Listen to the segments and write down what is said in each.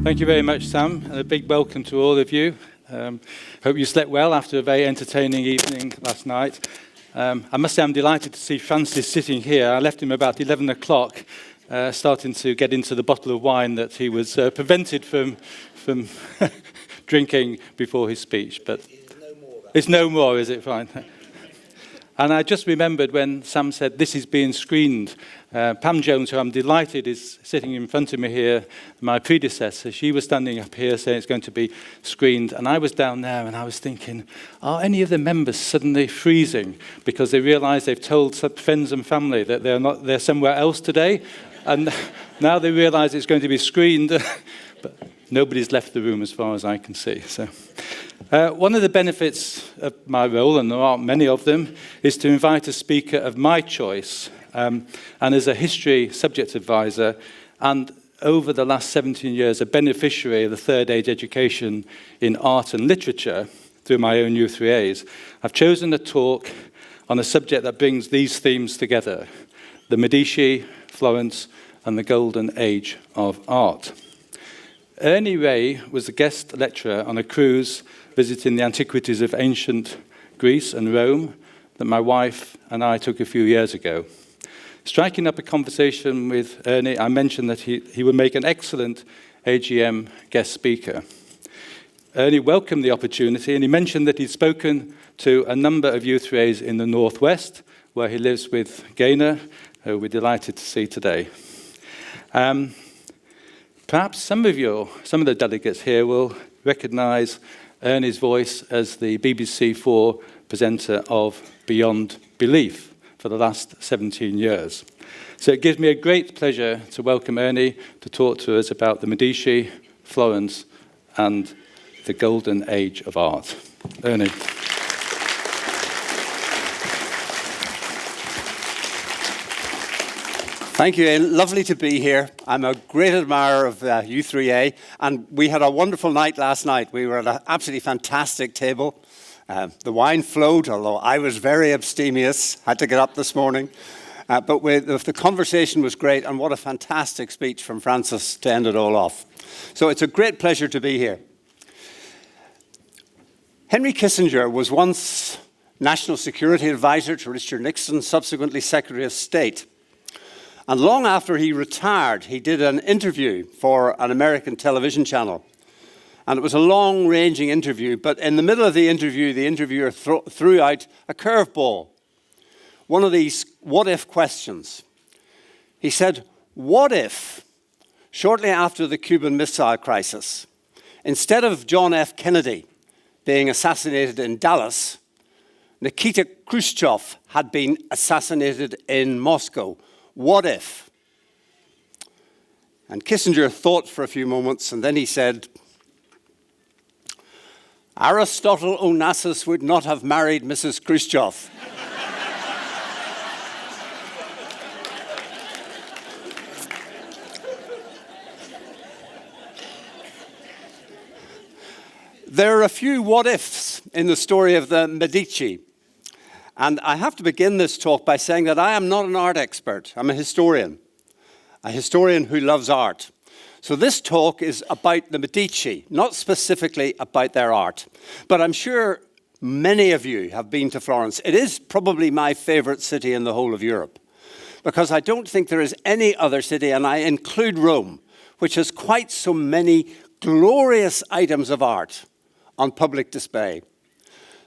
Thank you very much, Sam, and a big welcome to all of you. Hope you slept well after a very entertaining evening last night. I must say I'm delighted to see Francis sitting here. I left him about 11 o'clock, starting to get into the bottle of wine that he was prevented from drinking before his speech. But it's no more, is it? Fine. And I just remembered when Sam said this is being screened. Pam Jones, who I'm delighted is sitting in front of me here, my predecessor, she was standing up here saying it's going to be screened. And I was down there and I was thinking, are any of the members suddenly freezing because they realise they've told friends and family that they're somewhere else today? And now they realise it's going to be screened. But nobody's left the room as far as I can see. So. One of the benefits of my role, and there aren't many of them, is to invite a speaker of my choice. And as a history subject advisor, and over the last 17 years, a beneficiary of the third age education in art and literature through my own U3As, I've chosen a talk on a subject that brings these themes together: the Medici, Florence, and the golden age of art. Ernie Ray was a guest lecturer on a cruise visiting the antiquities of ancient Greece and Rome that my wife and I took a few years ago. Striking up a conversation with Ernie, I mentioned that he would make an excellent AGM guest speaker. Ernie welcomed the opportunity, and he mentioned that he'd spoken to a number of U3As in the Northwest, where he lives with Gaynor, who we're delighted to see today. Perhaps some of the delegates here will recognise Ernie's voice as the BBC4 presenter of Beyond Belief for the last 17 years. So it gives me a great pleasure to welcome Ernie to talk to us about the Medici, Florence, and the golden age of art. Ernie. Thank you, Ian. Lovely to be here. I'm a great admirer of U3A, and we had a wonderful night last night. We were at an absolutely fantastic table. The wine flowed, although I was very abstemious, had to get up this morning. But the conversation was great, and what a fantastic speech from Francis to end it all off. So it's a great pleasure to be here. Henry Kissinger was once National Security Advisor to Richard Nixon, subsequently Secretary of State. And long after he retired, he did an interview for an American television channel. And it was a long-ranging interview, but in the middle of the interviewer threw out a curveball. One of these what-if questions. He said, what if, shortly after the Cuban Missile Crisis, instead of John F. Kennedy being assassinated in Dallas, Nikita Khrushchev had been assassinated in Moscow? What if? And Kissinger thought for a few moments, and then he said, Aristotle Onassis would not have married Mrs. Khrushchev. There are a few what-ifs in the story of the Medici. And I have to begin this talk by saying that I am not an art expert. I'm a historian who loves art. So this talk is about the Medici, not specifically about their art. But I'm sure many of you have been to Florence. It is probably my favorite city in the whole of Europe, because I don't think there is any other city, and I include Rome, which has quite so many glorious items of art on public display.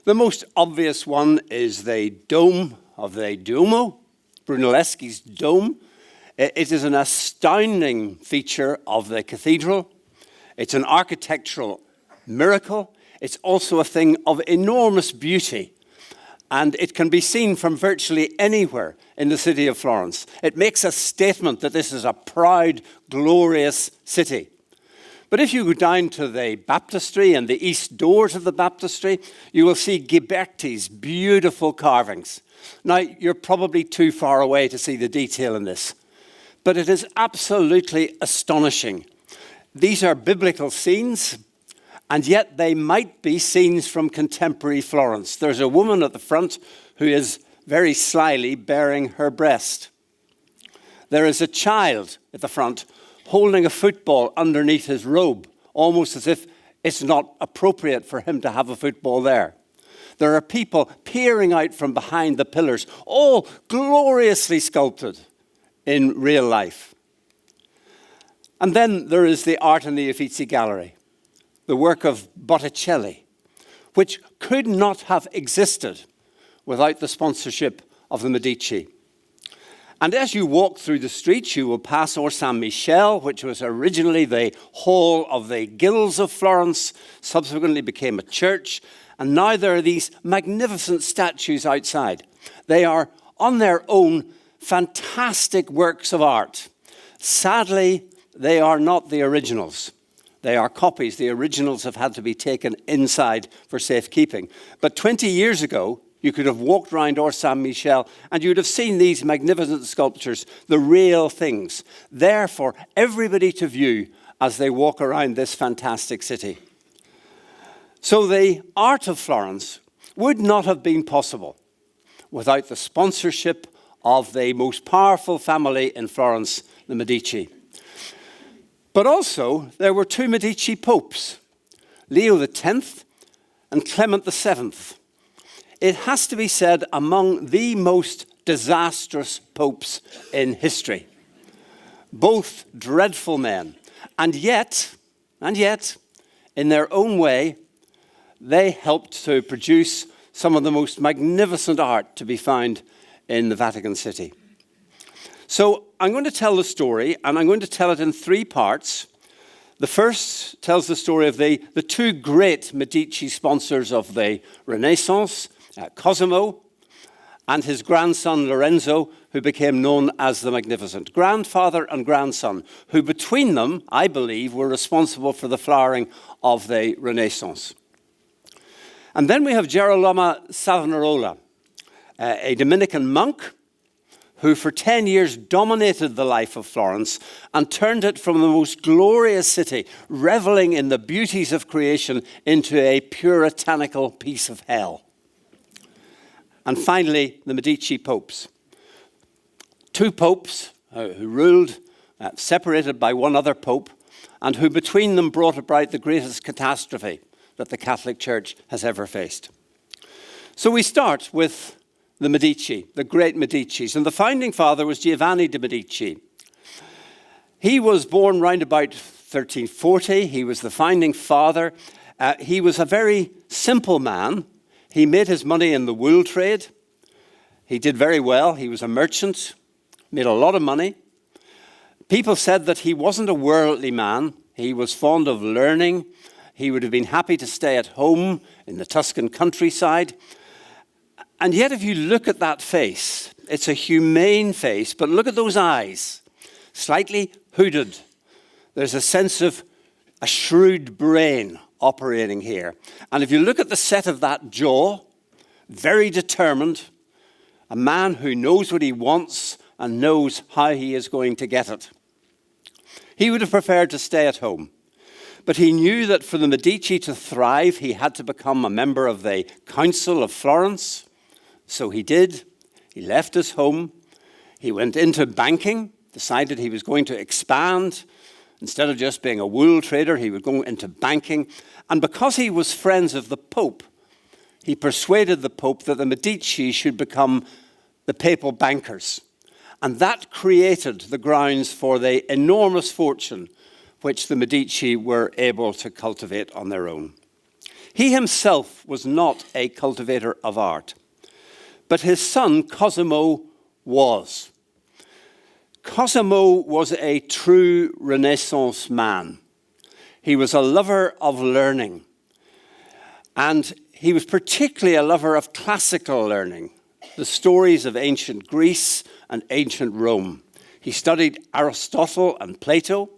The most obvious one is the dome of the Duomo, Brunelleschi's dome. It is an astounding feature of the cathedral. It's an architectural miracle. It's also a thing of enormous beauty. And it can be seen from virtually anywhere in the city of Florence. It makes a statement that this is a proud, glorious city. But if you go down to the baptistry and the east doors of the baptistry, you will see Ghiberti's beautiful carvings. Now, you're probably too far away to see the detail in this, but it is absolutely astonishing. These are biblical scenes, and yet they might be scenes from contemporary Florence. There's a woman at the front who is very slyly bearing her breast. There is a child at the front holding a football underneath his robe, almost as if it's not appropriate for him to have a football there. There are people peering out from behind the pillars, all gloriously sculpted in real life. And then there is the art in the Uffizi Gallery, the work of Botticelli, which could not have existed without the sponsorship of the Medici. And as you walk through the streets, you will pass Or San Michele, which was originally the hall of the guilds of Florence, subsequently became a church, and now there are these magnificent statues outside. They are, on their own, fantastic works of art. Sadly, they are not the originals. They are copies. The originals have had to be taken inside for safekeeping. But 20 years ago, you could have walked around Or San Michele and you would have seen these magnificent sculptures, the real things, there for everybody to view as they walk around this fantastic city. So the art of Florence would not have been possible without the sponsorship of the most powerful family in Florence, the Medici. But also, there were two Medici popes, Leo X and Clement VII. It has to be said, among the most disastrous popes in history. Both dreadful men. And yet, in their own way, they helped to produce some of the most magnificent art to be found in the Vatican City. So I'm going to tell the story, and I'm going to tell it in three parts. The first tells the story of the two great Medici sponsors of the Renaissance, Cosimo and his grandson Lorenzo, who became known as the Magnificent. Grandfather and grandson, who between them, I believe, were responsible for the flowering of the Renaissance. And then we have Girolamo Savonarola, a Dominican monk who for 10 years dominated the life of Florence and turned it from the most glorious city, reveling in the beauties of creation, into a puritanical piece of hell. And finally, the Medici popes. Two popes who ruled, separated by one other pope, and who between them brought about the greatest catastrophe that the Catholic Church has ever faced. So we start with the Medici, the great Medicis. And the founding father was Giovanni de' Medici. He was born round about 1340. He was the founding father. He was a very simple man. He made his money in the wool trade. He did very well. He was a merchant, made a lot of money. People said that he wasn't a worldly man. He was fond of learning. He would have been happy to stay at home in the Tuscan countryside. And yet, if you look at that face, it's a humane face, but look at those eyes, slightly hooded. There's a sense of a shrewd brain operating here. And if you look at the set of that jaw, very determined, a man who knows what he wants and knows how he is going to get it. He would have preferred to stay at home. But he knew that for the Medici to thrive, he had to become a member of the Council of Florence. So he did. He left his home. He went into banking, decided he was going to expand. Instead of just being a wool trader, he would go into banking. And because he was friends of the Pope, he persuaded the Pope that the Medici should become the papal bankers. And that created the grounds for the enormous fortune which the Medici were able to cultivate on their own. He himself was not a cultivator of art. But his son, Cosimo, was. Cosimo was a true Renaissance man. He was a lover of learning. And he was particularly a lover of classical learning, the stories of ancient Greece and ancient Rome. He studied Aristotle and Plato.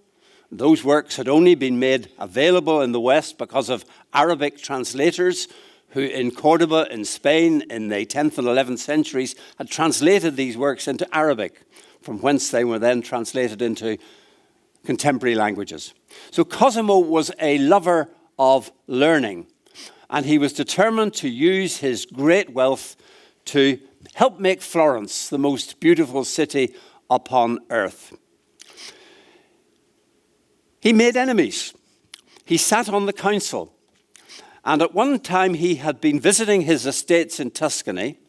Those works had only been made available in the West because of Arabic translators who in Cordoba in Spain in the 10th and 11th centuries had translated these works into Arabic, from whence they were then translated into contemporary languages. So Cosimo was a lover of learning, and he was determined to use his great wealth to help make Florence the most beautiful city upon earth. He made enemies. He sat on the council. And at one time he had been visiting his estates in Tuscany.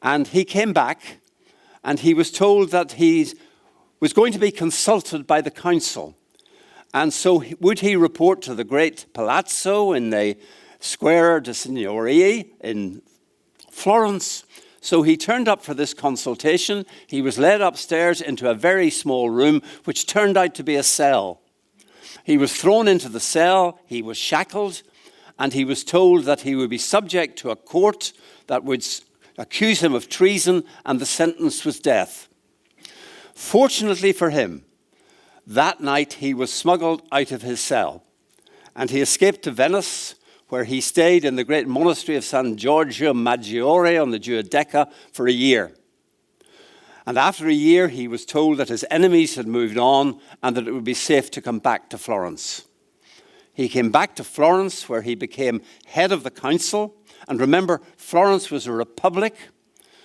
And he came back and he was told that he was going to be consulted by the council. And so would he report to the great palazzo in the Square de Signoria in Florence? So he turned up for this consultation. He was led upstairs into a very small room, which turned out to be a cell. He was thrown into the cell, he was shackled, and he was told that he would be subject to a court that would accuse him of treason, and the sentence was death. Fortunately for him, that night he was smuggled out of his cell, and he escaped to Venice, where he stayed in the great monastery of San Giorgio Maggiore on the Giudecca for a year. And after a year, he was told that his enemies had moved on and that it would be safe to come back to Florence. He came back to Florence, where he became head of the council. And remember, Florence was a republic,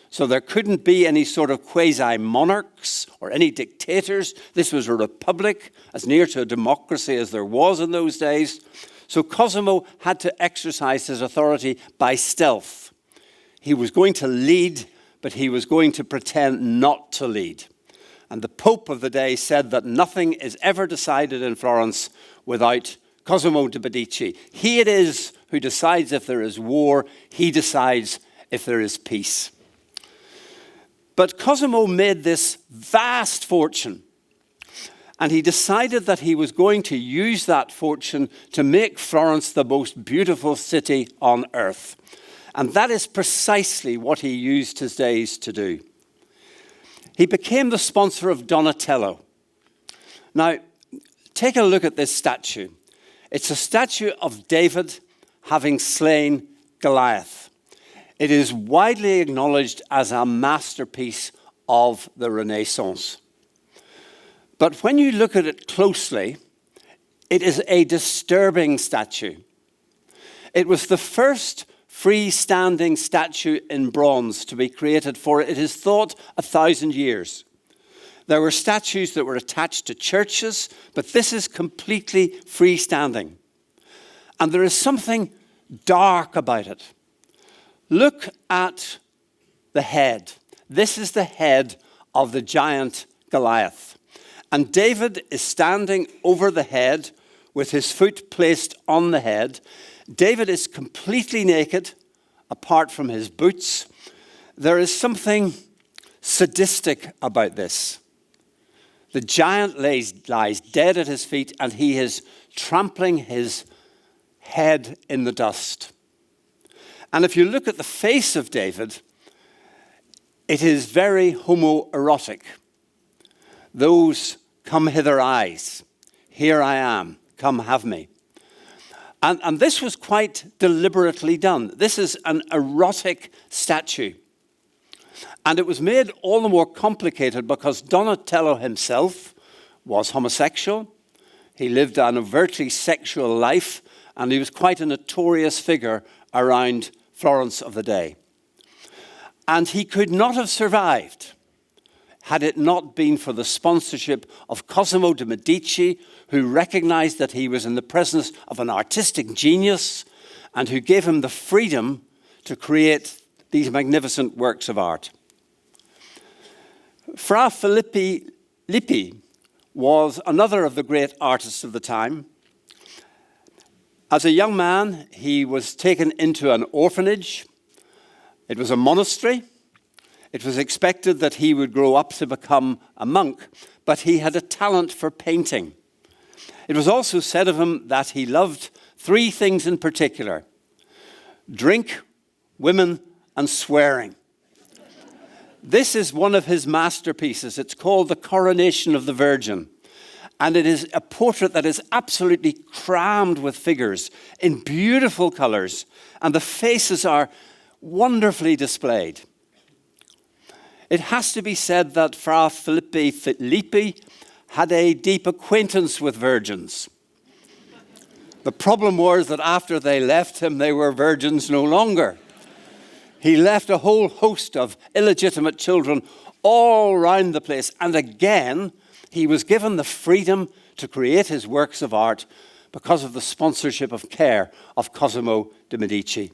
so there couldn't be any sort of quasi-monarchs or any dictators. This was a republic, as near to a democracy as there was in those days. So Cosimo had to exercise his authority by stealth. He was going to lead, but he was going to pretend not to lead. And the Pope of the day said that nothing is ever decided in Florence without Cosimo de' Medici. He it is who decides if there is war. He decides if there is peace. But Cosimo made this vast fortune. And he decided that he was going to use that fortune to make Florence the most beautiful city on earth. And that is precisely what he used his days to do. He became the sponsor of Donatello. Now, take a look at this statue. It's a statue of David having slain Goliath. It is widely acknowledged as a masterpiece of the Renaissance. But when you look at it closely, it is a disturbing statue. It was the first freestanding statue in bronze to be created for, it is thought, 1,000 years. There were statues that were attached to churches, but this is completely freestanding. And there is something dark about it. Look at the head. This is the head of the giant Goliath. And David is standing over the head with his foot placed on the head. David is completely naked, apart from his boots. There is something sadistic about this. The giant lies dead at his feet, and he is trampling his head in the dust. And if you look at the face of David, it is very homoerotic. Those come hither eyes, here I am, come have me. And this was quite deliberately done. This is an erotic statue. And it was made all the more complicated because Donatello himself was homosexual. He lived an overtly sexual life, and he was quite a notorious figure around Florence of the day. And he could not have survived had it not been for the sponsorship of Cosimo de' Medici, who recognized that he was in the presence of an artistic genius and who gave him the freedom to create these magnificent works of art. Fra Filippo Lippi was another of the great artists of the time. As a young man, he was taken into an orphanage. It was a monastery. It was expected that he would grow up to become a monk, but he had a talent for painting. It was also said of him that he loved three things in particular: drink, women, and swearing. This is one of his masterpieces. It's called The Coronation of the Virgin. And it is a portrait that is absolutely crammed with figures in beautiful colors. And the faces are wonderfully displayed. It has to be said that Fra Filippo Lippi had a deep acquaintance with virgins. The problem was that after they left him, they were virgins no longer. He left a whole host of illegitimate children all around the place. And again, He was given the freedom to create his works of art because of the sponsorship of care of Cosimo de' Medici.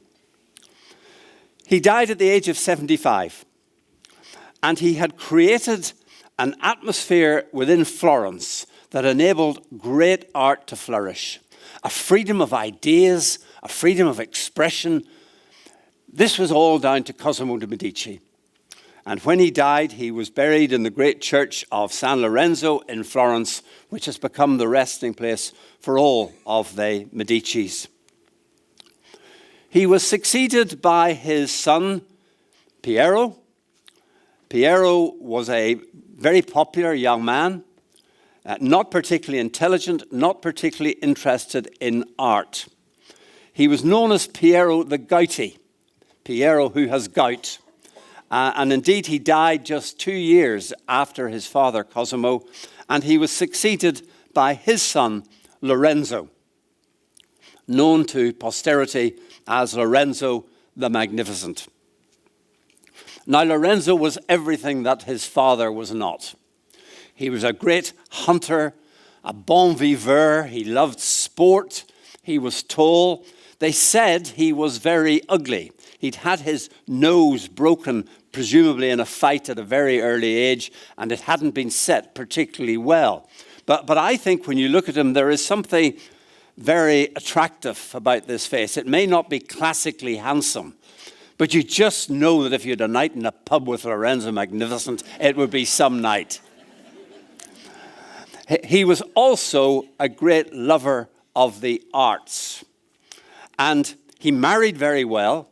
He died at the age of 75, and he had created an atmosphere within Florence that enabled great art to flourish. A freedom of ideas, a freedom of expression. This was all down to Cosimo de' Medici. And when he died, he was buried in the great church of San Lorenzo in Florence, which has become the resting place for all of the Medicis. He was succeeded by his son, Piero. Piero was a very popular young man, not particularly intelligent, not particularly interested in art. He was known as Piero the Gouty, Piero who has gout. And indeed, he died just 2 years after his father, Cosimo, and he was succeeded by his son, Lorenzo, known to posterity as Lorenzo the Magnificent. Now, Lorenzo was everything that his father was not. He was a great hunter, a bon viveur. He loved sport. He was tall. They said he was very ugly. He'd had his nose broken, presumably in a fight at a very early age, and it hadn't been set particularly well. But I think when you look at him, there is something very attractive about this face. It may not be classically handsome, but you just know that if you had a night in a pub with Lorenzo Magnificent, it would be some night. He was also a great lover of the arts. And he married very well.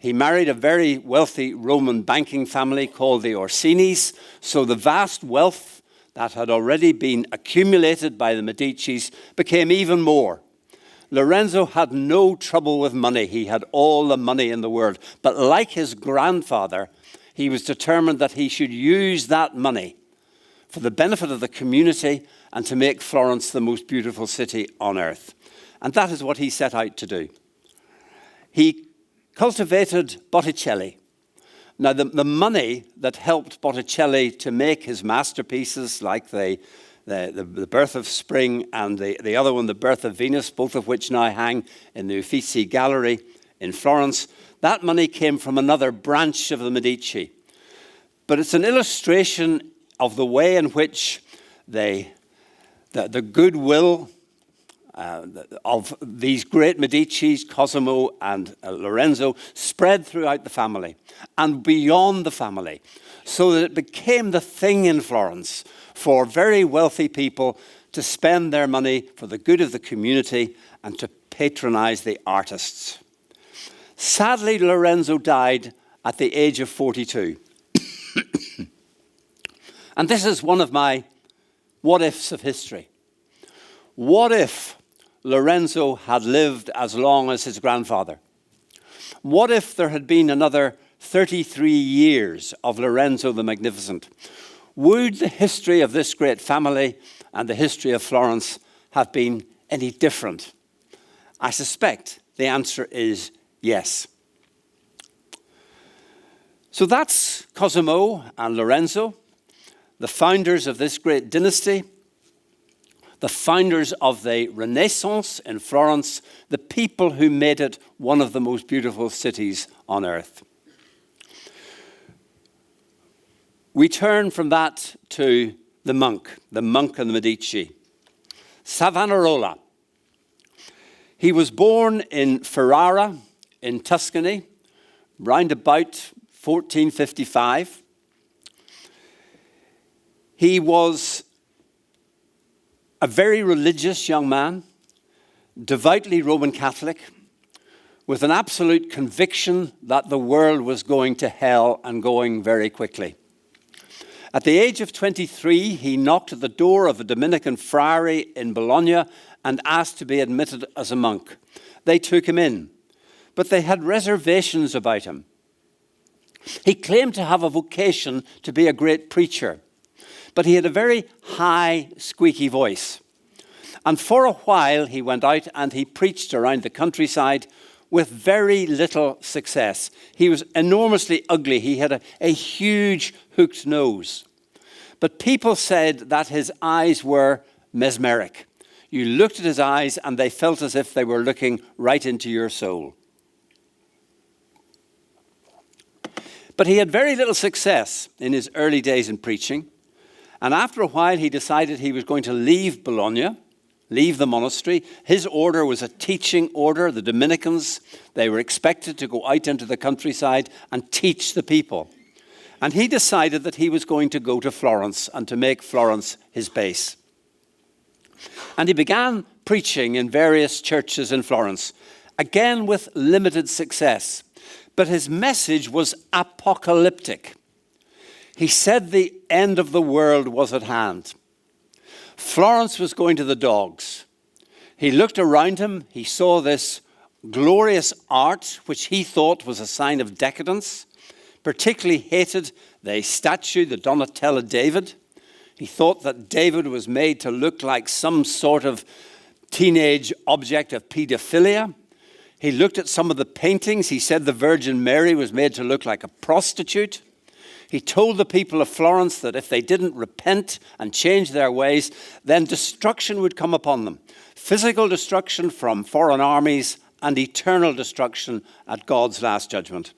He married a very wealthy Roman banking family called the Orsinis. So the vast wealth that had already been accumulated by the Medicis became even more. Lorenzo had no trouble with money. He had all the money in the world. But like his grandfather, he was determined that he should use that money for the benefit of the community and to make Florence the most beautiful city on earth. And that is what he set out to do. He cultivated Botticelli. Now, the money that helped Botticelli to make his masterpieces, like the Birth of Spring and the other one, the Birth of Venus, both of which now hang in the Uffizi Gallery in Florence, that money came from another branch of the Medici. But it's an illustration of the way in which the goodwill of these great Medicis, Cosimo and Lorenzo, spread throughout the family and beyond the family, so that it became the thing in Florence for very wealthy people to spend their money for the good of the community and to patronize the artists. Sadly, Lorenzo died at the age of 42. And this is one of my what-ifs of history. What if Lorenzo had lived as long as his grandfather? What if there had been another 33 years of Lorenzo the Magnificent? Would the history of this great family and the history of Florence have been any different? I suspect the answer is yes. So that's Cosimo and Lorenzo, the founders of this great dynasty, the founders of the Renaissance in Florence, the people who made it one of the most beautiful cities on earth. We turn from that to the monk and the Medici. Savonarola. He was born in Ferrara in Tuscany, round about 1455. He was a very religious young man, devoutly Roman Catholic, with an absolute conviction that the world was going to hell and going very quickly. At the age of 23, he knocked at the door of a Dominican friary in Bologna and asked to be admitted as a monk. They took him in, but they had reservations about him. He claimed to have a vocation to be a great preacher, but he had a very high, squeaky voice. And for a while, he went out and he preached around the countryside with very little success. He was enormously ugly. He had a huge hooked nose. But people said that his eyes were mesmeric. You looked at his eyes and they felt as if they were looking right into your soul. But he had very little success in his early days in preaching. And after a while, he decided he was going to leave Bologna, leave the monastery. His order was a teaching order. The Dominicans, they were expected to go out into the countryside and teach the people. And he decided that he was going to go to Florence and to make Florence his base. And he began preaching in various churches in Florence, again with limited success. But his message was apocalyptic. He said the end of the world was at hand. Florence was going to the dogs. He looked around him. He saw this glorious art, which he thought was a sign of decadence. Particularly hated the statue, the Donatella David. He thought that David was made to look like some sort of teenage object of pedophilia. He looked at some of the paintings. He said the Virgin Mary was made to look like a prostitute. He told the people of Florence that if they didn't repent and change their ways, then destruction would come upon them. Physical destruction from foreign armies and eternal destruction at God's last judgment.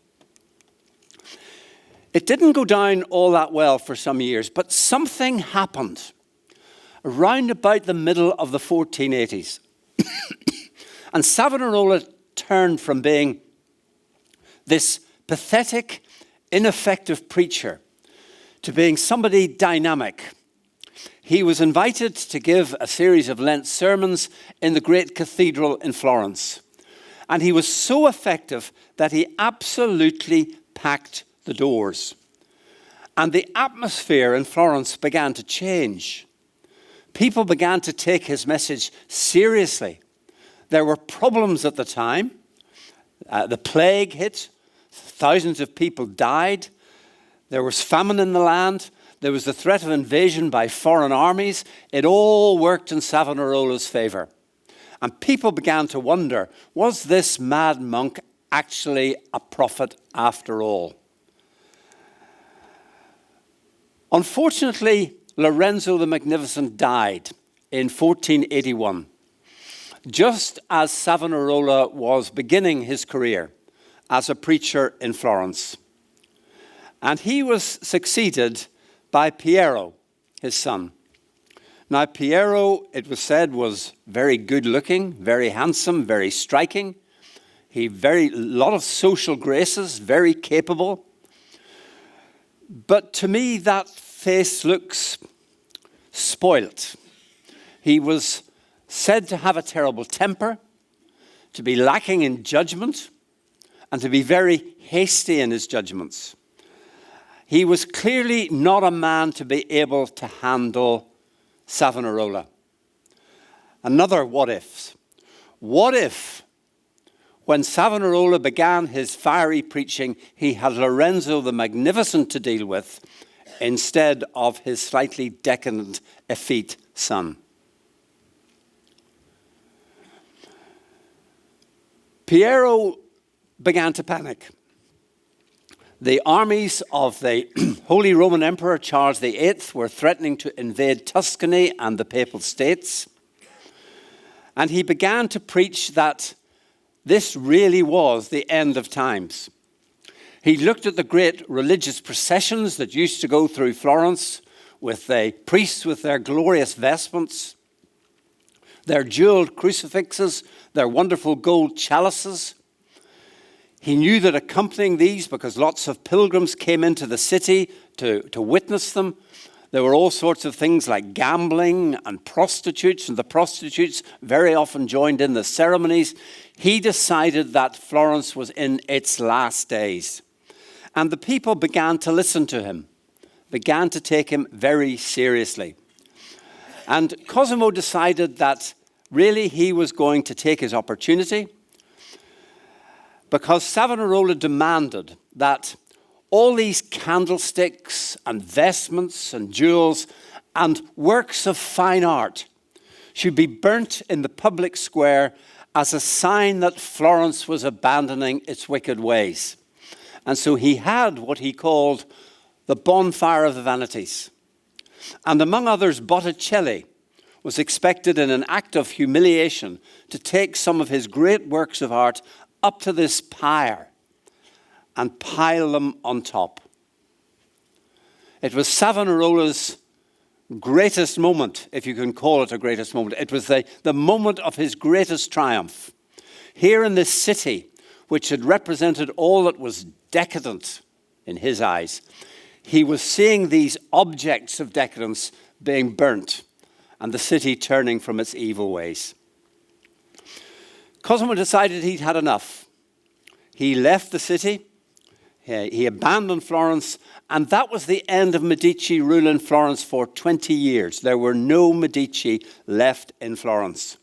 It didn't go down all that well for some years, but something happened around about the middle of the 1480s. And Savonarola turned from being this pathetic, ineffective preacher to being somebody dynamic. He was invited to give a series of Lent sermons in the great cathedral in Florence. And he was so effective that he absolutely packed the doors. And the atmosphere in Florence began to change. People began to take his message seriously. There were problems at the time. The plague hit. Thousands of people died. There was famine in the land. There was the threat of invasion by foreign armies. It all worked in Savonarola's favor. And people began to wonder, was this mad monk actually a prophet after all? Unfortunately, Lorenzo the Magnificent died in 1481. Just as Savonarola was beginning his career as a preacher in Florence. And he was succeeded by Piero, his son. Now, Piero, it was said, was very good looking, very handsome, very striking. He lot of social graces, very capable. But to me, that face looks spoilt. He was said to have a terrible temper, to be lacking in judgment, and to be very hasty in his judgments. He was clearly not a man to be able to handle Savonarola. Another what if. What if, when Savonarola began his fiery preaching, he had Lorenzo the Magnificent to deal with instead of his slightly decadent, effete son? Piero began to panic. The armies of the Holy Roman Emperor Charles VIII were threatening to invade Tuscany and the Papal States. And he began to preach that this really was the end of times. He looked at the great religious processions that used to go through Florence with the priests with their glorious vestments, their jeweled crucifixes, their wonderful gold chalices. He knew that accompanying these, because lots of pilgrims came into the city to witness them, there were all sorts of things like gambling and prostitutes, and the prostitutes very often joined in the ceremonies. He decided that Florence was in its last days. And the people began to listen to him, began to take him very seriously. And Cosimo decided that really he was going to take his opportunity, because Savonarola demanded that all these candlesticks and vestments and jewels and works of fine art should be burnt in the public square as a sign that Florence was abandoning its wicked ways. And so he had what he called the bonfire of the vanities. And among others, Botticelli was expected in an act of humiliation to take some of his great works of art up to this pyre and pile them on top. It was Savonarola's greatest moment, if you can call it a greatest moment. It was the moment of his greatest triumph. Here in this city, which had represented all that was decadent in his eyes, he was seeing these objects of decadence being burnt and the city turning from its evil ways. Cosimo decided he'd had enough. He left the city, he abandoned Florence, and that was the end of Medici rule in Florence for 20 years. There were no Medici left in Florence.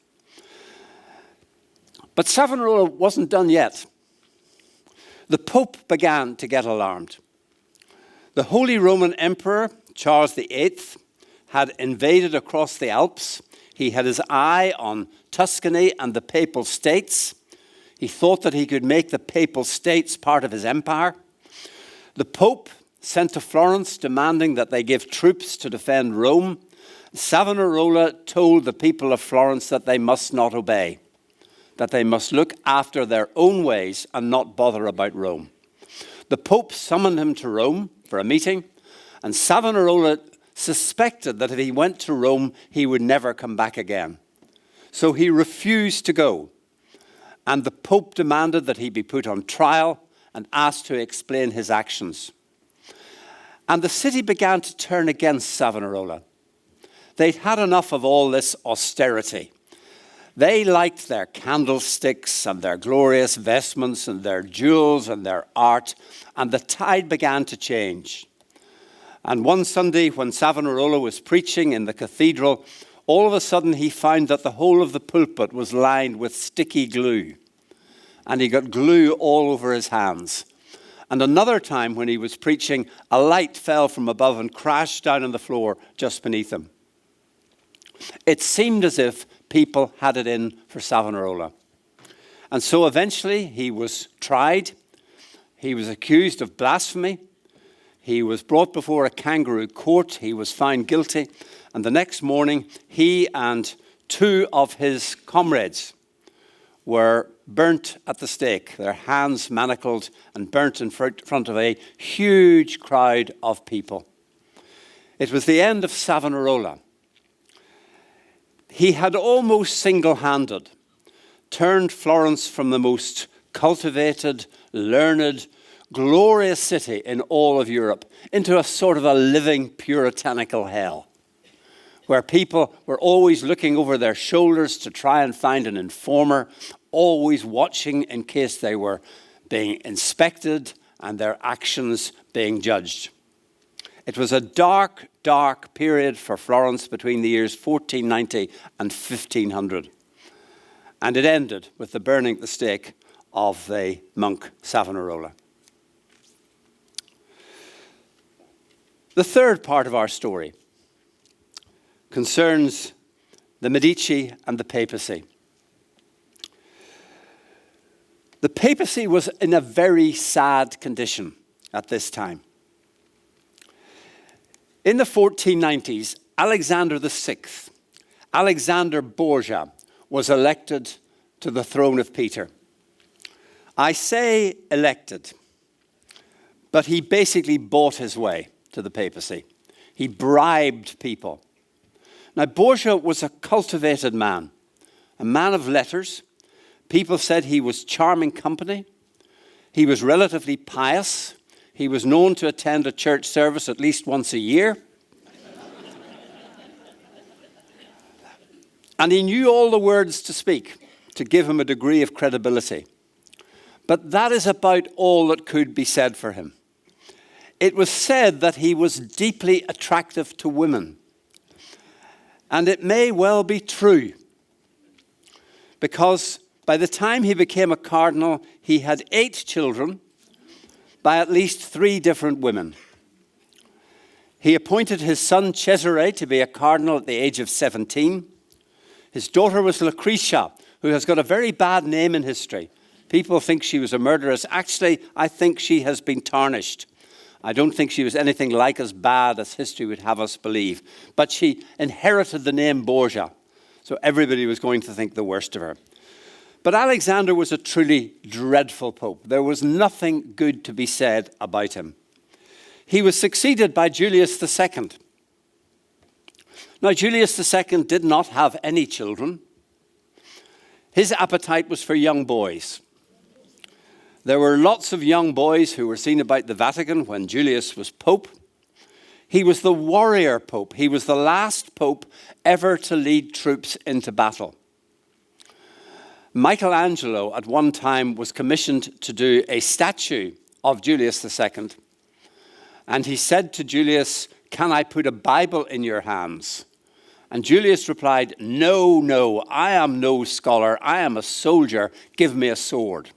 But Savonarola wasn't done yet. The Pope began to get alarmed. The Holy Roman Emperor, Charles VIII, had invaded across the Alps. He had his eye on Tuscany and the Papal States. He thought that he could make the Papal States part of his empire. The Pope sent to Florence demanding that they give troops to defend Rome. Savonarola told the people of Florence that they must not obey, that they must look after their own ways and not bother about Rome. The Pope summoned him to Rome for a meeting, and Savonarola suspected that if he went to Rome, he would never come back again. So he refused to go, and the Pope demanded that he be put on trial and asked to explain his actions. And the city began to turn against Savonarola. They'd had enough of all this austerity. They liked their candlesticks and their glorious vestments and their jewels and their art, and the tide began to change. And one Sunday when Savonarola was preaching in the cathedral, all of a sudden he found that the whole of the pulpit was lined with sticky glue. And he got glue all over his hands. And another time when he was preaching, a light fell from above and crashed down on the floor just beneath him. It seemed as if people had it in for Savonarola. And so eventually he was tried. He was accused of blasphemy. He was brought before a kangaroo court. He was found guilty. And the next morning, he and two of his comrades were burnt at the stake, their hands manacled and burnt in front of a huge crowd of people. It was the end of Savonarola. He had almost single-handed turned Florence from the most cultivated, learned, glorious city in all of Europe into a sort of a living puritanical hell, where people were always looking over their shoulders to try and find an informer, always watching in case they were being inspected and their actions being judged. It was a dark, dark period for Florence between the years 1490 and 1500. And it ended with the burning at the stake of the monk Savonarola. The third part of our story concerns the Medici and the papacy. The papacy was in a very sad condition at this time. In the 1490s, Alexander VI, Alexander Borgia, was elected to the throne of Peter. I say elected, but he basically bought his way to the papacy. He bribed people. Now, Borgia was a cultivated man, a man of letters. People said he was charming company. He was relatively pious. He was known to attend a church service at least once a year. And he knew all the words to speak to give him a degree of credibility. But that is about all that could be said for him. It was said that he was deeply attractive to women. And it may well be true, because by the time he became a cardinal, he had 8 children by at least 3 different women. He appointed his son Cesare to be a cardinal at the age of 17. His daughter was Lucretia, who has got a very bad name in history. People think she was a murderess. Actually, I think she has been tarnished. I don't think she was anything like as bad as history would have us believe. But she inherited the name Borgia, so everybody was going to think the worst of her. But Alexander was a truly dreadful pope. There was nothing good to be said about him. He was succeeded by Julius II. Now, Julius II did not have any children. His appetite was for young boys. There were lots of young boys who were seen about the Vatican when Julius was pope. He was the warrior pope. He was the last pope ever to lead troops into battle. Michelangelo at one time was commissioned to do a statue of Julius II. And he said to Julius, "Can I put a Bible in your hands?" And Julius replied, "No, no, I am no scholar. I am a soldier. Give me a sword."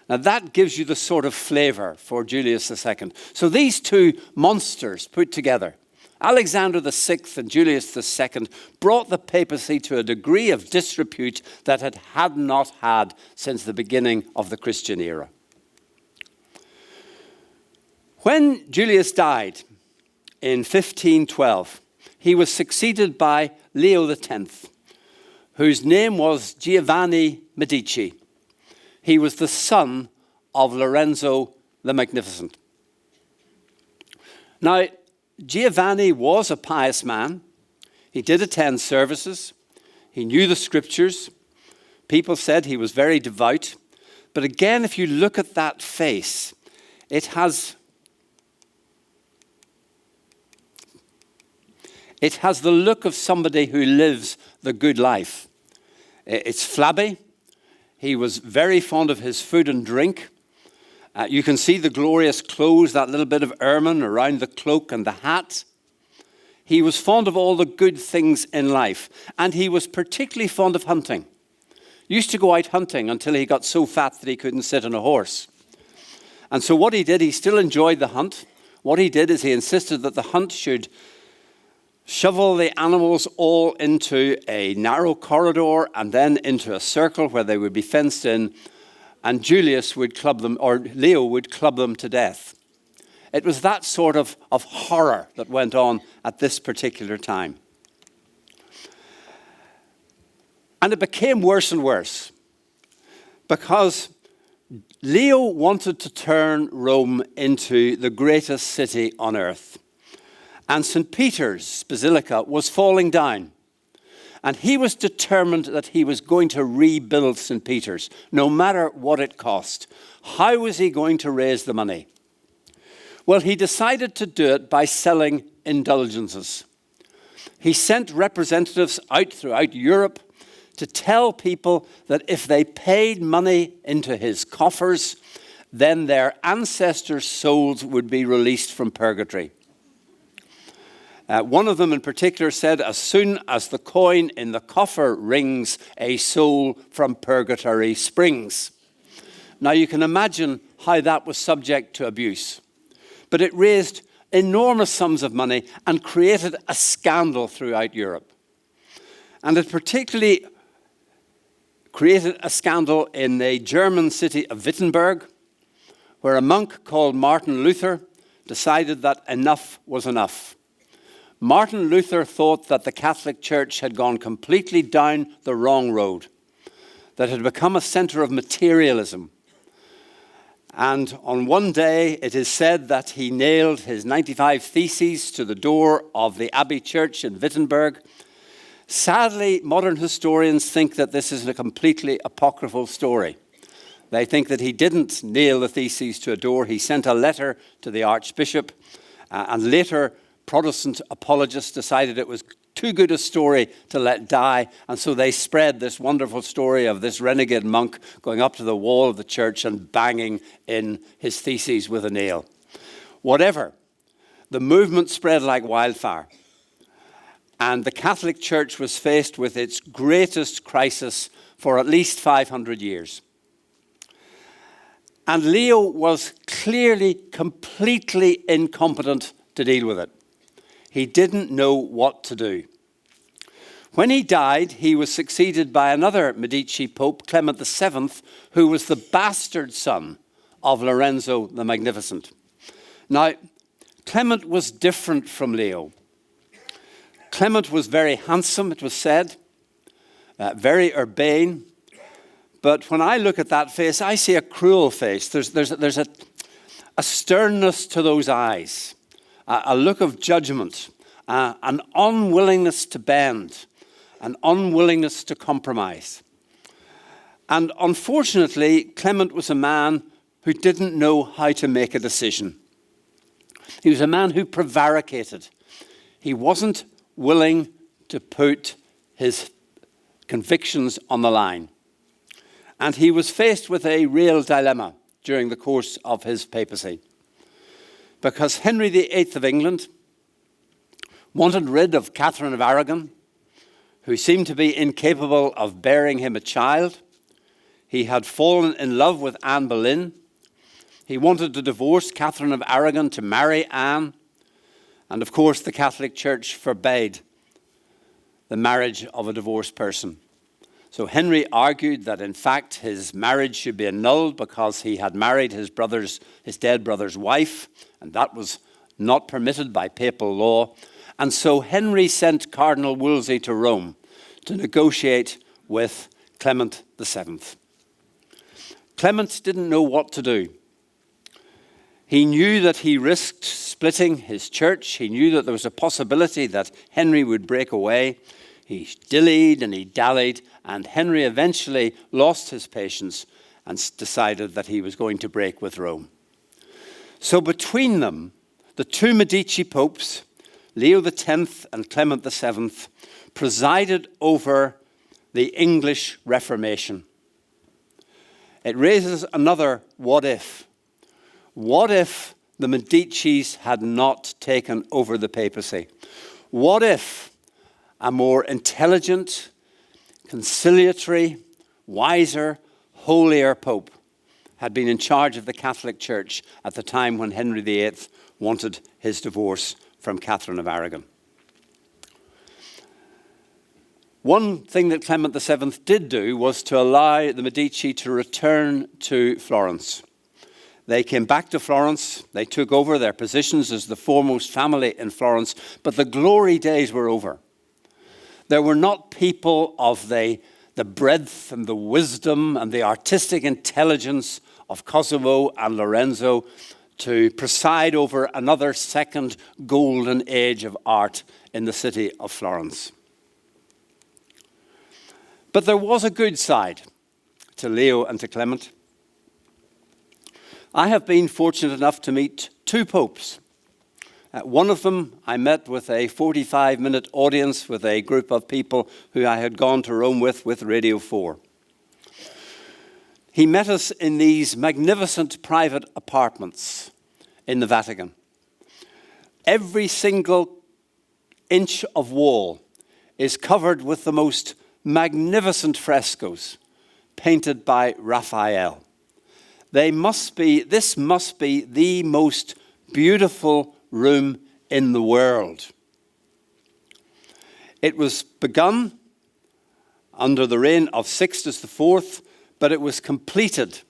Now that gives you the sort of flavor for Julius II. So these two monsters put together, Alexander VI and Julius II, brought the papacy to a degree of disrepute that it had not had since the beginning of the Christian era. When Julius died in 1512, he was succeeded by Leo X, whose name was Giovanni Medici. He was the son of Lorenzo the Magnificent. Now, Giovanni was a pious man. He did attend services. He knew the scriptures. People said he was very devout. But again, if you look at that face, it has the look of somebody who lives the good life. It's flabby. He was very fond of his food and drink. You can see the glorious clothes, that little bit of ermine around the cloak and the hat. He was fond of all the good things in life. And he was particularly fond of hunting. Used to go out hunting until he got so fat that he couldn't sit on a horse. And so what he did, he still enjoyed the hunt. What he did is he insisted that the hunt should shovel the animals all into a narrow corridor and then into a circle where they would be fenced in, and Julius would club them, or Leo would club them to death. It was that sort of horror that went on at this particular time. And it became worse and worse because Leo wanted to turn Rome into the greatest city on earth. And St. Peter's Basilica was falling down. And he was determined that he was going to rebuild St. Peter's, no matter what it cost. How was he going to raise the money? Well, he decided to do it by selling indulgences. He sent representatives out throughout Europe to tell people that if they paid money into his coffers, then their ancestors' souls would be released from purgatory. One of them in particular said, "As soon as the coin in the coffer rings, a soul from purgatory springs." Now you can imagine how that was subject to abuse. But it raised enormous sums of money and created a scandal throughout Europe. And it particularly created a scandal in the German city of Wittenberg, where a monk called Martin Luther decided that enough was enough. Martin Luther thought that the Catholic Church had gone completely down the wrong road, that it had become a center of materialism. And on one day, it is said that he nailed his 95 Theses to the door of the Abbey Church in Wittenberg. Sadly, modern historians think that this is a completely apocryphal story. They think that he didn't nail the Theses to a door. He sent a letter to the Archbishop, and later Protestant apologists decided it was too good a story to let die, and so they spread this wonderful story of this renegade monk going up to the wall of the church and banging in his theses with a nail. Whatever, the movement spread like wildfire, and the Catholic Church was faced with its greatest crisis for at least 500 years. And Leo was clearly completely incompetent to deal with it. He didn't know what to do. When he died, he was succeeded by another Medici Pope, Clement VII, who was the bastard son of Lorenzo the Magnificent. Now, Clement was different from Leo. Clement was very handsome, it was said, very urbane. But when I look at that face, I see a cruel face. There's a sternness to those eyes, a look of judgment, an unwillingness to bend, an unwillingness to compromise. And unfortunately, Clement was a man who didn't know how to make a decision. He was a man who prevaricated. He wasn't willing to put his convictions on the line. And he was faced with a real dilemma during the course of his papacy. Because Henry VIII of England wanted rid of Catherine of Aragon, who seemed to be incapable of bearing him a child. He had fallen in love with Anne Boleyn. He wanted to divorce Catherine of Aragon to marry Anne. And of course, the Catholic Church forbade the marriage of a divorced person. So Henry argued that, in fact, his marriage should be annulled because he had married his dead brother's wife, and that was not permitted by papal law. And so Henry sent Cardinal Wolsey to Rome to negotiate with Clement VII. Clement didn't know what to do. He knew that he risked splitting his church. He knew that there was a possibility that Henry would break away. He dillied and he dallied, and Henry eventually lost his patience and decided that he was going to break with Rome. So between them, the two Medici popes, Leo X and Clement VII, presided over the English Reformation. It raises another what if. What if the Medicis had not taken over the papacy? What if a more intelligent, conciliatory, wiser, holier pope had been in charge of the Catholic Church at the time when Henry VIII wanted his divorce from Catherine of Aragon? One thing that Clement VII did do was to allow the Medici to return to Florence. They came back to Florence. They took over their positions as the foremost family in Florence. But the glory days were over. There were not people of the breadth and the wisdom and the artistic intelligence of Cosimo and Lorenzo to preside over another second golden age of art in the city of Florence. But there was a good side to Leo and to Clement. I have been fortunate enough to meet two popes. One of them I met with a 45-minute audience with a group of people who I had gone to Rome with Radio 4. He met us in these magnificent private apartments in the Vatican. Every single inch of wall is covered with the most magnificent frescoes painted by Raphael. This must be the most beautiful room in the world. It was begun under the reign of Sixtus IV, but it was completed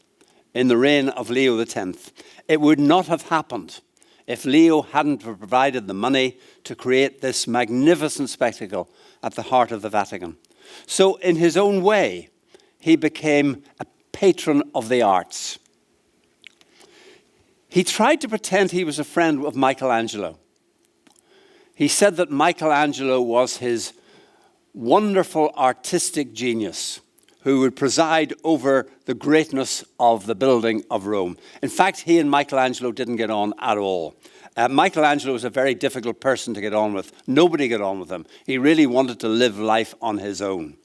in the reign of Leo X. It would not have happened if Leo hadn't provided the money to create this magnificent spectacle at the heart of the Vatican. So in his own way, he became a patron of the arts. He tried to pretend he was a friend of Michelangelo. He said that Michelangelo was his wonderful artistic genius who would preside over the greatness of the building of Rome. In fact, he and Michelangelo didn't get on at all. Michelangelo was a very difficult person to get on with. Nobody got on with him. He really wanted to live life on his own.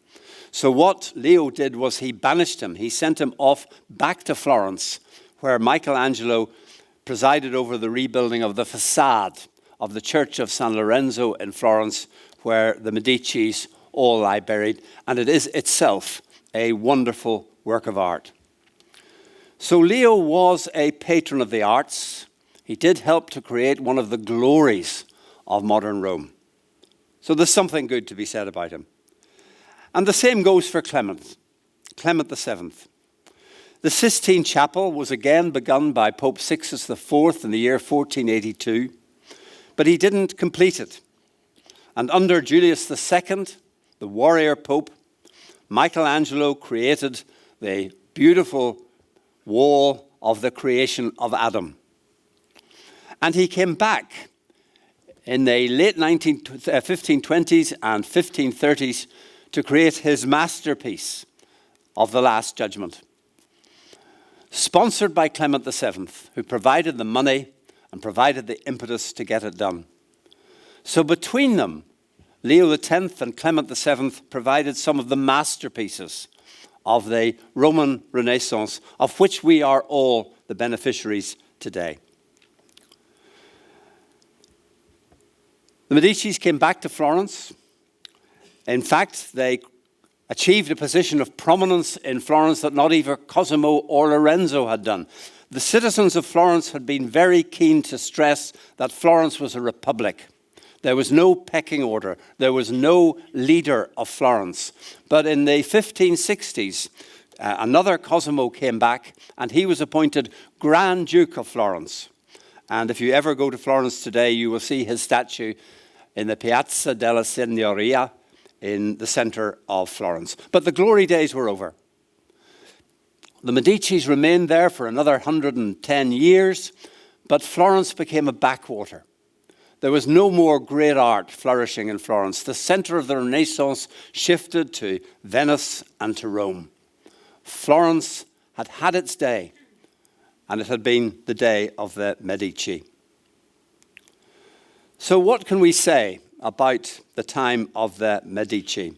So what Leo did was he banished him. He sent him off back to Florence, where Michelangelo presided over the rebuilding of the facade of the Church of San Lorenzo in Florence, where the Medicis all lie buried, and it is itself a wonderful work of art. So Leo was a patron of the arts. He did help to create one of the glories of modern Rome. So there's something good to be said about him. And the same goes for Clement VII. The Sistine Chapel was again begun by Pope Sixtus IV in the year 1482, but he didn't complete it. And under Julius II, the warrior pope, Michelangelo created the beautiful wall of the creation of Adam. And he came back in the late 1520s and 1530s to create his masterpiece of the Last Judgment, sponsored by Clement VII, who provided the money and provided the impetus to get it done. So between them, Leo X and Clement VII provided some of the masterpieces of the Roman Renaissance, of which we are all the beneficiaries today. The Medicis came back to Florence. In fact, they achieved a position of prominence in Florence that not even Cosimo or Lorenzo had done. The citizens of Florence had been very keen to stress that Florence was a republic. There was no pecking order. There was no leader of Florence. But in the 1560s, another Cosimo came back, and he was appointed Grand Duke of Florence. And if you ever go to Florence today, you will see his statue in the Piazza della Signoria in the center of Florence. But the glory days were over. The Medicis remained there for another 110 years, but Florence became a backwater. There was no more great art flourishing in Florence. The center of the Renaissance shifted to Venice and to Rome. Florence had had its day, and it had been the day of the Medici. So what can we say about the time of the Medici?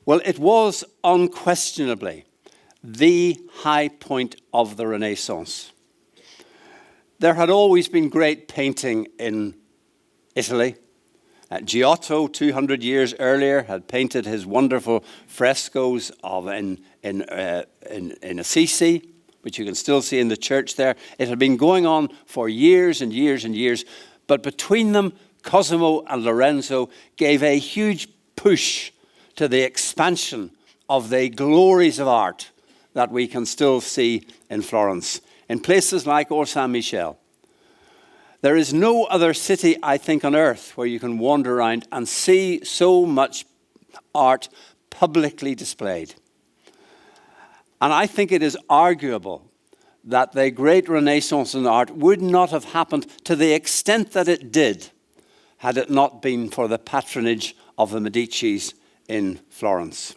Well, it was unquestionably the high point of the Renaissance. There had always been great painting in Italy. Giotto, 200 years earlier, had painted his wonderful frescoes in Assisi, which you can still see in the church there. It had been going on for years and years and years, but between them, Cosimo and Lorenzo gave a huge push to the expansion of the glories of art that we can still see in Florence, in places like Saint-Michel. There is no other city, I think, on earth where you can wander around and see so much art publicly displayed. And I think it is arguable that the great Renaissance in art would not have happened to the extent that it did had it not been for the patronage of the Medicis in Florence.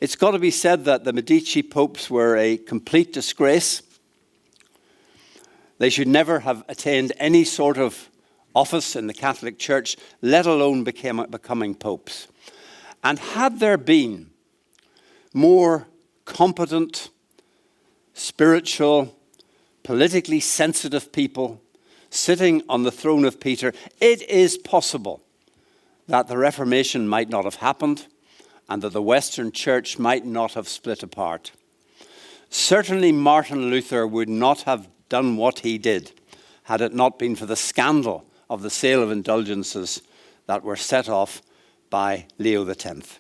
It's got to be said that the Medici popes were a complete disgrace. They should never have attained any sort of office in the Catholic Church, let alone becoming popes. And had there been more competent, spiritual, politically sensitive people sitting on the throne of Peter, it is possible that the Reformation might not have happened and that the Western Church might not have split apart. Certainly Martin Luther would not have done what he did had it not been for the scandal of the sale of indulgences that were set off by Leo X.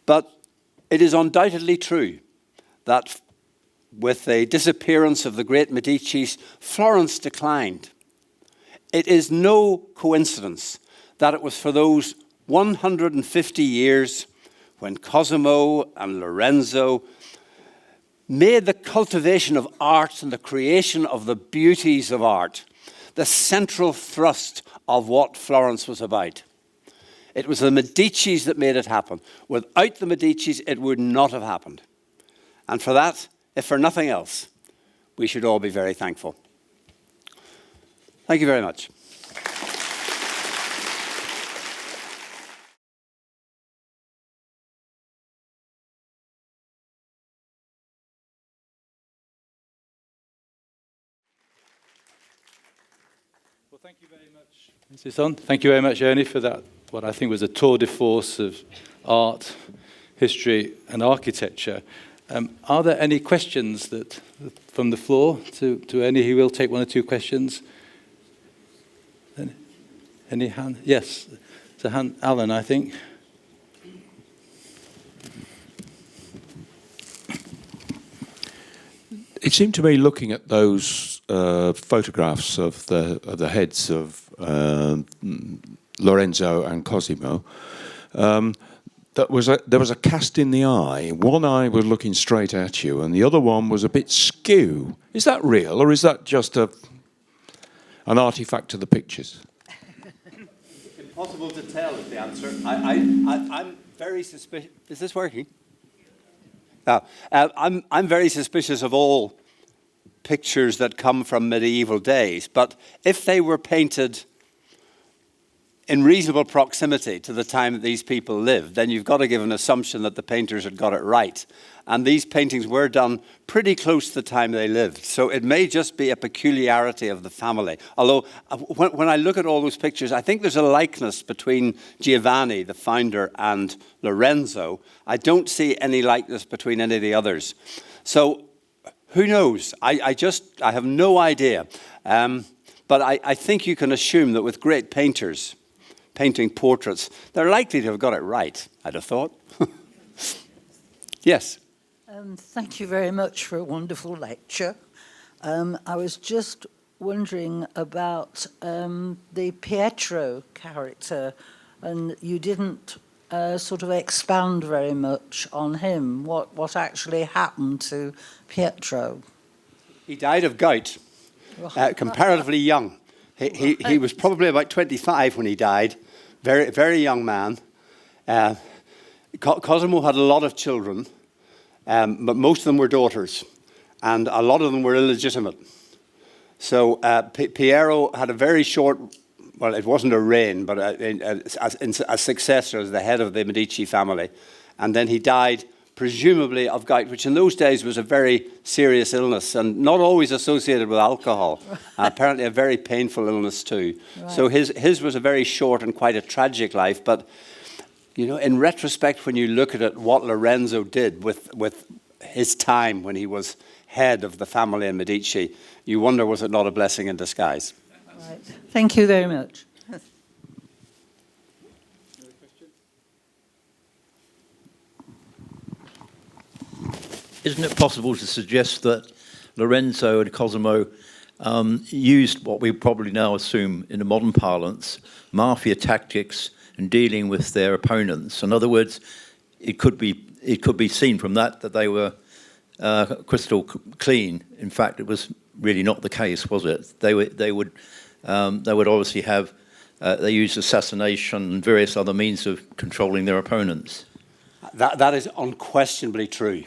But it is undoubtedly true that with the disappearance of the great Medicis, Florence declined. It is no coincidence that it was for those 150 years when Cosimo and Lorenzo made the cultivation of art and the creation of the beauties of art the central thrust of what Florence was about. It was the Medicis that made it happen. Without the Medicis, it would not have happened. And for that, if for nothing else, we should all be very thankful. Thank you very much. Well, thank you very much, Mrs. Son. Thank you very much, Ernie, for that, what I think was a tour de force of art, history, and architecture. Are there any questions from the floor to Ernie? He will take one or two questions. Any hand? Yes, it's a hand. Alan, I think. It seemed to me, looking at those photographs of the heads of Lorenzo and Cosimo, there was a cast in the eye. One eye was looking straight at you, and the other one was a bit skew. Is that real, or is that just an artifact of the pictures? Impossible to tell is the answer. I'm very suspicious. Is this working? I'm very suspicious of all pictures that come from medieval days, but if they were painted in reasonable proximity to the time that these people lived, then you've got to give an assumption that the painters had got it right. And these paintings were done pretty close to the time they lived. So it may just be a peculiarity of the family. Although, when I look at all those pictures, I think there's a likeness between Giovanni, the founder, and Lorenzo. I don't see any likeness between any of the others. So, who knows? I have no idea. But I think you can assume that with great painters, painting portraits, they're likely to have got it right, I'd have thought. Yes. Thank you very much for a wonderful lecture. I was just wondering about the Pietro character, and you didn't sort of expound very much on him. What actually happened to Pietro? He died of gout, comparatively young. He was probably about 25 when he died. Very, very young man. Cosimo had a lot of children, but most of them were daughters, and a lot of them were illegitimate. So Piero had a very short, well, it wasn't a reign, but a successor as the head of the Medici family. And then he died, presumably of gout, which in those days was a very serious illness and not always associated with alcohol. Apparently a very painful illness too. Right. So his was a very short and quite a tragic life. But, you know, in retrospect, when you look at it, what Lorenzo did with his time when he was head of the family in Medici, you wonder, was it not a blessing in disguise? Right. Thank you very much. Isn't it possible to suggest that Lorenzo and Cosimo used what we probably now assume in the modern parlance, mafia tactics in dealing with their opponents? In other words, it could be seen from that they were crystal clean. In fact, it was really not the case, was it? They would obviously have they used assassination and various other means of controlling their opponents. That is unquestionably true.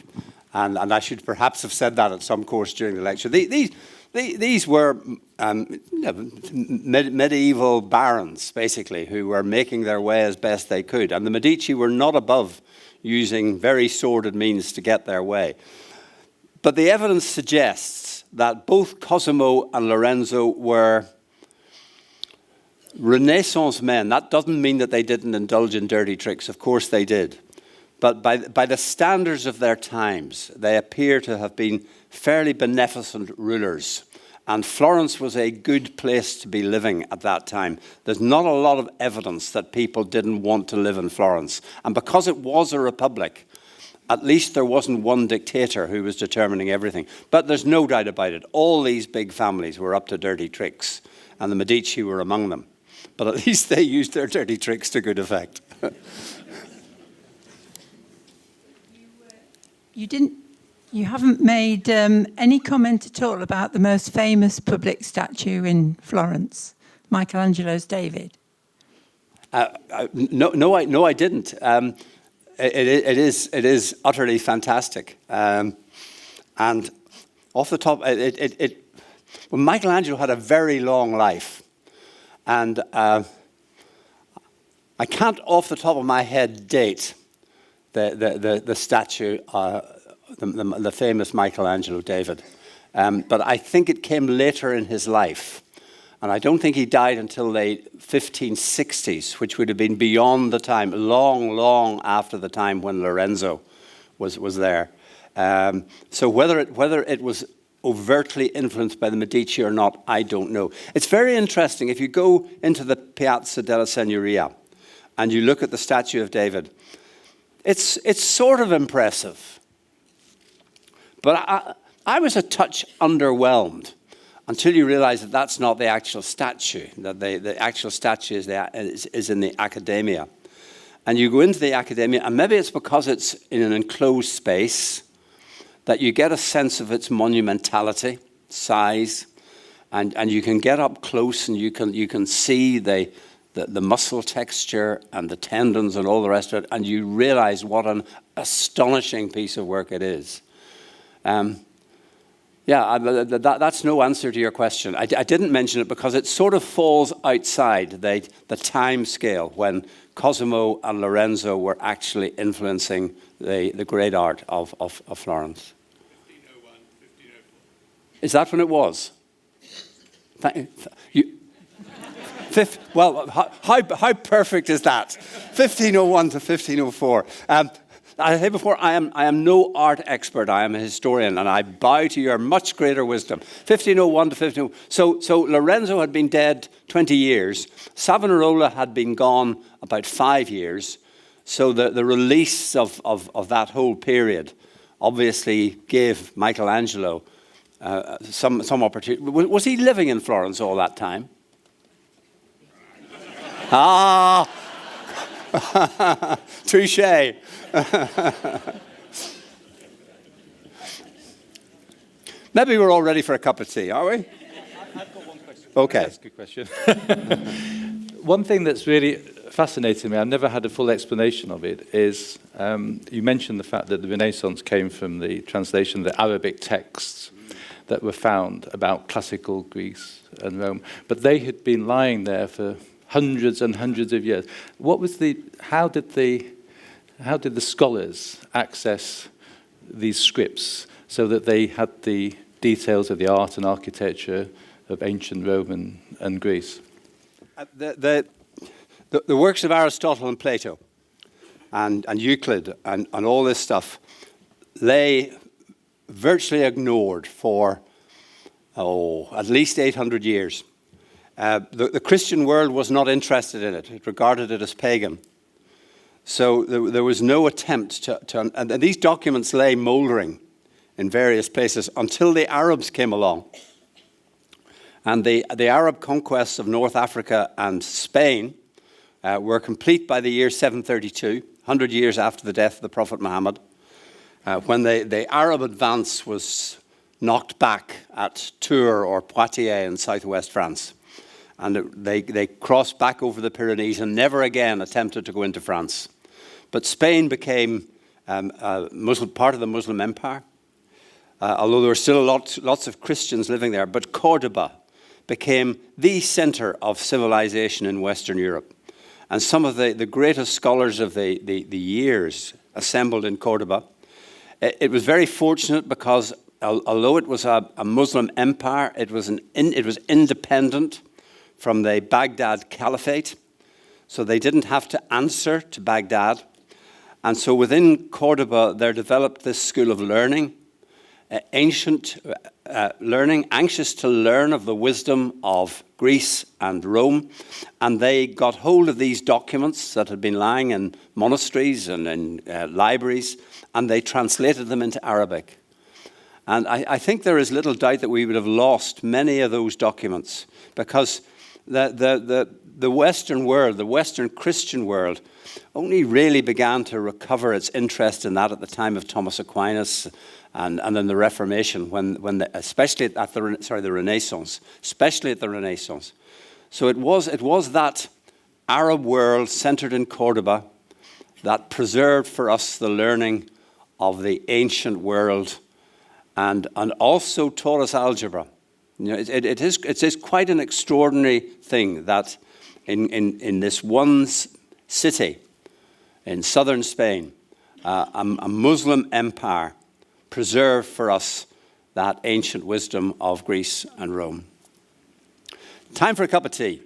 And I should perhaps have said that at some course during the lecture. These were medieval barons, basically, who were making their way as best they could. And the Medici were not above using very sordid means to get their way. But the evidence suggests that both Cosimo and Lorenzo were Renaissance men. That doesn't mean that they didn't indulge in dirty tricks. Of course they did. But by the standards of their times, they appear to have been fairly beneficent rulers. And Florence was a good place to be living at that time. There's not a lot of evidence that people didn't want to live in Florence. And because it was a republic, at least there wasn't one dictator who was determining everything. But there's no doubt about it. All these big families were up to dirty tricks, and the Medici were among them. But at least they used their dirty tricks to good effect. You haven't made any comment at all about the most famous public statue in Florence, Michelangelo's David. No, I didn't. It is utterly fantastic. And off the top, well, Michelangelo had a very long life, and I can't off the top of my head date the statue, the famous Michelangelo David. But I think it came later in his life. And I don't think he died until the 1560s, which would have been beyond the time, long after the time when Lorenzo was there. So whether it was overtly influenced by the Medici or not, I don't know. It's very interesting. If you go into the Piazza della Signoria and you look at the statue of David, it's sort of impressive. But I was a touch underwhelmed until you realize that that's not the actual statue, that the actual statue is in the academia. And you go into the academia, and maybe it's because it's in an enclosed space that you get a sense of its monumentality, size, and you can get up close and you can see the muscle texture and the tendons and all the rest of it, and you realize what an astonishing piece of work it is. That's no answer to your question. I didn't mention it because it sort of falls outside the time scale when Cosimo and Lorenzo were actually influencing the great art of Florence. 1501, 1504. Is that when it was? Well, how perfect is that? 1501 to 1504. I say before, I am no art expert. I am a historian, and I bow to your much greater wisdom. 1501 to 1504. So Lorenzo had been dead 20 years. Savonarola had been gone about 5 years. So the release of that whole period obviously gave Michelangelo some opportunity. Was he living in Florence all that time? Touché. Maybe we're all ready for a cup of tea, are we? I've got one question. Okay. That's a good question. One thing that's really fascinating me, I've never had a full explanation of it, is you mentioned the fact that the Renaissance came from the translation of the Arabic texts that were found about classical Greece and Rome, but they had been lying there for hundreds and hundreds of years. How did the scholars access these scripts so that they had the details of the art and architecture of ancient Rome and Greece? The works of Aristotle and Plato and Euclid and all this stuff, they virtually ignored for at least 800 years. The Christian world was not interested in it. It regarded it as pagan. So there was no attempt to and these documents lay mouldering in various places until the Arabs came along. And the Arab conquests of North Africa and Spain were complete by the year 732, 100 years after the death of the Prophet Muhammad, when the Arab advance was knocked back at Tours or Poitiers in southwest France. And they crossed back over the Pyrenees and never again attempted to go into France. But Spain became part of the Muslim Empire, although there were still lots of Christians living there. But Cordoba became the center of civilization in Western Europe. And some of the greatest scholars of the years assembled in Cordoba. It was very fortunate because although it was a Muslim empire, it was independent from the Baghdad Caliphate, so they didn't have to answer to Baghdad. And so within Cordoba, there developed this school of learning, ancient learning, anxious to learn of the wisdom of Greece and Rome. And they got hold of these documents that had been lying in monasteries and in libraries, and they translated them into Arabic. And I think there is little doubt that we would have lost many of those documents because the Western world, the Western Christian world, only really began to recover its interest in that at the time of Thomas Aquinas and then the Reformation, especially at the Renaissance, especially at the Renaissance. So it was that Arab world centered in Cordoba that preserved for us the learning of the ancient world and also taught us algebra. You know, it is quite an extraordinary thing that in this one city in southern Spain, a Muslim empire preserved for us that ancient wisdom of Greece and Rome. Time for a cup of tea.